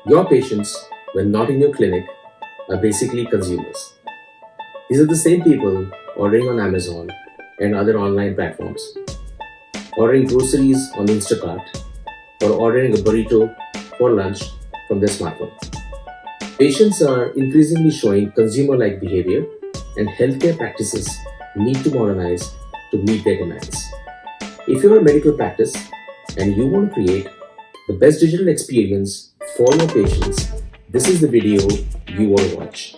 Your patients, when not in your clinic, are basically consumers. These are the same people ordering on Amazon and other online platforms, ordering groceries on Instacart, or ordering a burrito for lunch from their smartphone. Patients are increasingly showing consumer like behavior, and healthcare practices need to modernize to meet their demands. If you're a medical practice and you want to create the best digital experience for your patients, this is the video you want to watch.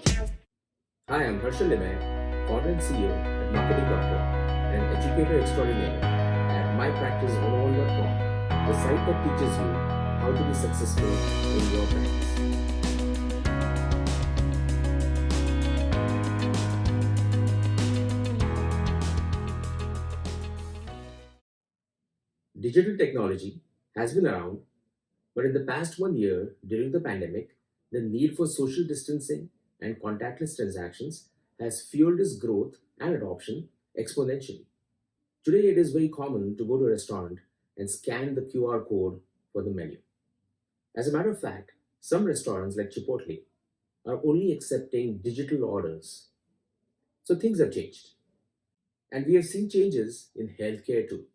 Hi, I'm Harshal Limay, founder and CEO at Marketing Doctor and an educator extraordinaire at mypractice101.com, the site that teaches you how to be successful in your practice. Digital technology has been around, but in the past 1 year, during the pandemic, the need for social distancing and contactless transactions has fueled its growth and adoption exponentially. Today, it is very common to go to a restaurant and scan the QR code for the menu. As a matter of fact, some restaurants like Chipotle are only accepting digital orders. So things have changed. And we have seen changes in healthcare too.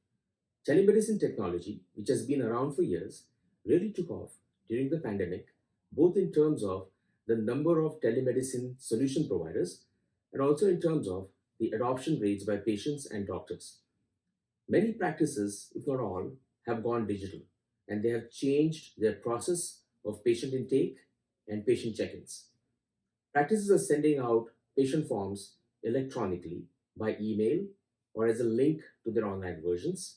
Telemedicine technology, which has been around for years, really took off during the pandemic, both in terms of the number of telemedicine solution providers and also in terms of the adoption rates by patients and doctors. Many practices, if not all, have gone digital and they have changed their process of patient intake and patient check ins. Practices are sending out patient forms electronically by email or as a link to their online versions.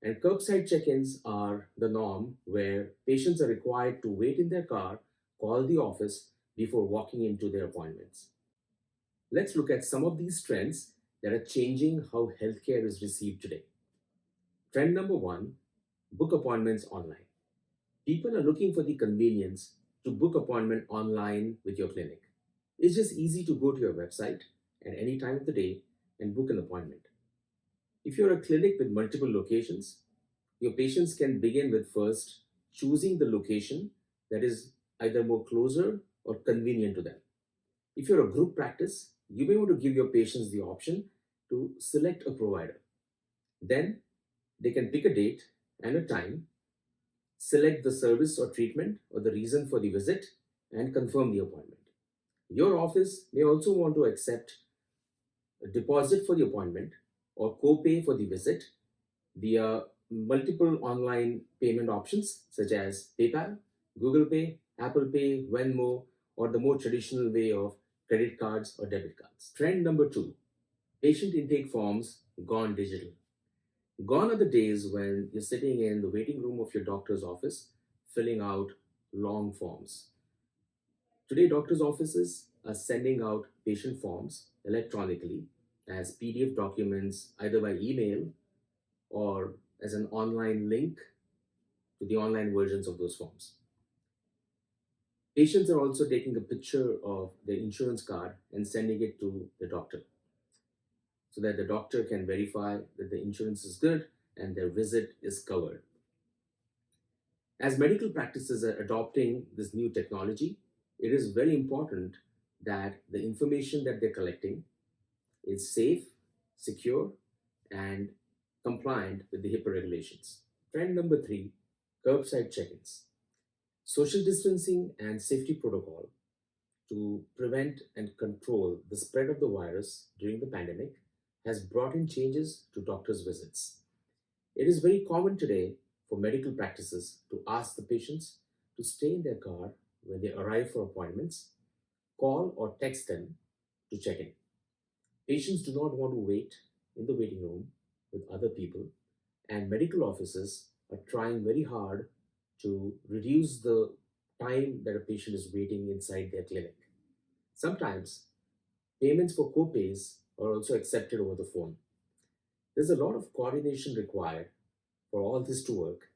And curbside check ins are the norm where patients are required to wait in their car, call the office before walking into their appointments. Let's look at some of these trends that are changing how healthcare is received today. Trend number one, book appointments online. People are looking for the convenience to book appointment online with your clinic. It's just easy to go to your website at any time of the day and book an appointment. If you're a clinic with multiple locations, your patients can begin with first choosing the location that is either more closer or convenient to them. If you're a group practice, you may want to give your patients the option to select a provider. Then they can pick a date and a time, select the service or treatment or the reason for the visit, and confirm the appointment. Your office may also want to accept a deposit for the appointment or co-pay for the visit via multiple online payment options such as PayPal, Google Pay, Apple Pay, Venmo, or the more traditional way of credit cards or debit cards. Trend number two, patient intake forms gone digital. Gone are the days when you're sitting in the waiting room of your doctor's office filling out long forms. Today, doctors' offices are sending out patient forms electronically as PDF documents either by email or as an online link to the online versions of those forms. Patients are also taking a picture of their insurance card and sending it to the doctor so that the doctor can verify that the insurance is good and their visit is covered. As medical practices are adopting this new technology, it is very important that the information that they're collecting is safe, secure, and compliant with the HIPAA regulations. Trend number three, curbside check-ins. Social distancing and safety protocol to prevent and control the spread of the virus during the pandemic has brought in changes to doctors' visits. It is very common today for medical practices to ask the patients to stay in their car when they arrive for appointments, call or text them to check in. Patients do not want to wait in the waiting room with other people, and medical offices are trying very hard to reduce the time that a patient is waiting inside their clinic. Sometimes payments for co-pays are also accepted over the phone. There's a lot of coordination required for all this to work,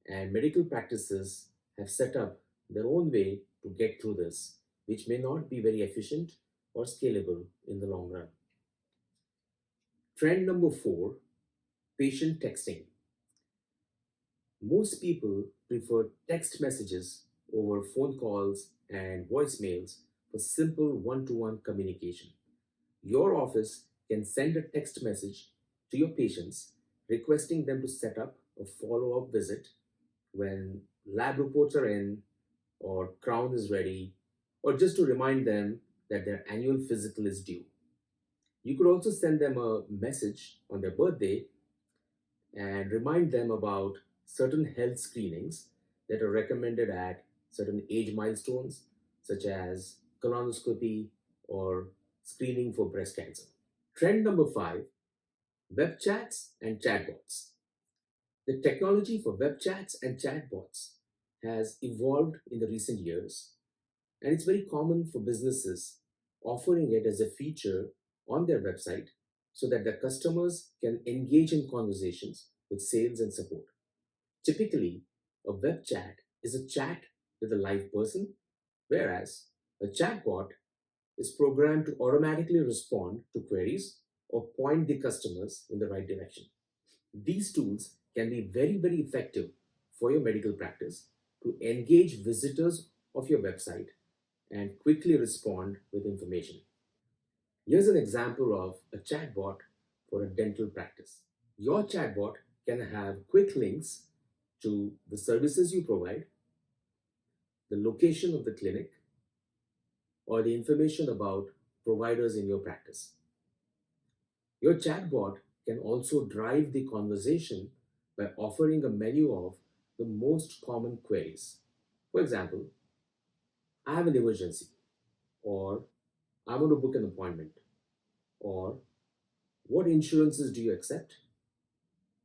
and medical practices have set up their own way to get through this, which may not be very efficient or scalable in the long run. Trend number four, patient texting. Most people prefer text messages over phone calls and voicemails for simple one-to-one communication. Your office can send a text message to your patients requesting them to set up a follow up visit when lab reports are in, or crown is ready, or just to remind them that their annual physical is due. You could also send them a message on their birthday and remind them about certain health screenings that are recommended at certain age milestones, such as colonoscopy or screening for breast cancer. Trend number 5: web chats and chatbots. The technology for web chats and chatbots has evolved in the recent years, and it's very common for businesses offering it as a feature on their website so that their customers can engage in conversations with sales and support. Typically, a web chat is a chat with a live person, whereas a chatbot is programmed to automatically respond to queries or point the customers in the right direction. These tools can be very, very effective for your medical practice to engage visitors of your website and quickly respond with information. Here's an example of a chatbot for a dental practice. Your chatbot can have quick links to the services you provide, the location of the clinic, or the information about providers in your practice. Your chatbot can also drive the conversation by offering a menu of the most common queries. For example, I have an emergency, or I want to book an appointment, or what insurances do you accept,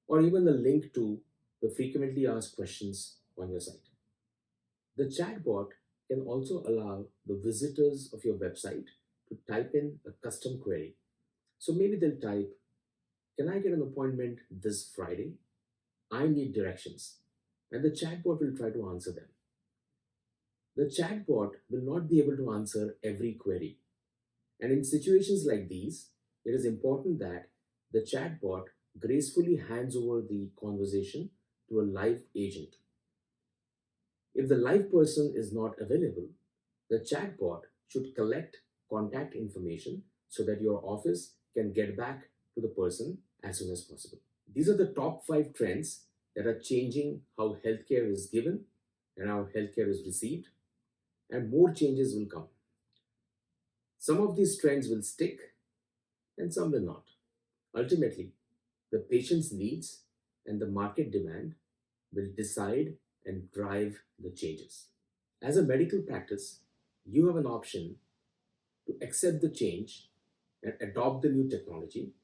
or even a link to the frequently asked questions on your site. The chatbot can also allow the visitors of your website to type in a custom query. So maybe they'll type, "Can I get an appointment this Friday? I need directions." And the chatbot will try to answer them. The chatbot will not be able to answer every query. And in situations like these, it is important that the chatbot gracefully hands over the conversation to a live agent. If the live person is not available, the chatbot should collect contact information so that your office can get back to the person as soon as possible. These are the top 5 trends that are changing how healthcare is given and how healthcare is received, and more changes will come. Some of these trends will stick and some will not. Ultimately, the patient's needs and the market demand will decide and drive the changes. As a medical practice, you have an option to accept the change and adopt the new technology.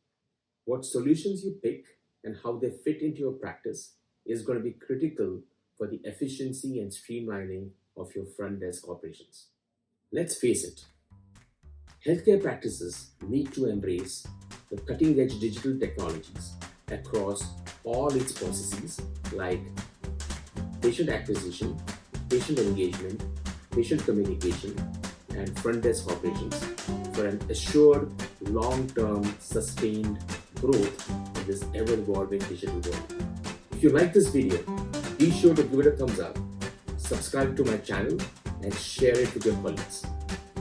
What solutions you pick and how they fit into your practice is going to be critical for the efficiency and streamlining of your front desk operations. Let's face it, healthcare practices need to embrace the cutting edge digital technologies across all its processes like patient acquisition, patient engagement, patient communication, and front desk operations for an assured long-term sustained growth in this ever-evolving digital world. If you like this video, be sure to give it a thumbs up, subscribe to my channel, and share it with your colleagues.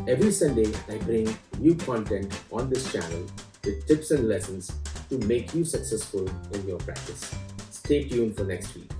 Every Sunday, I bring new content on this channel with tips and lessons to make you successful in your practice. Stay tuned for next week.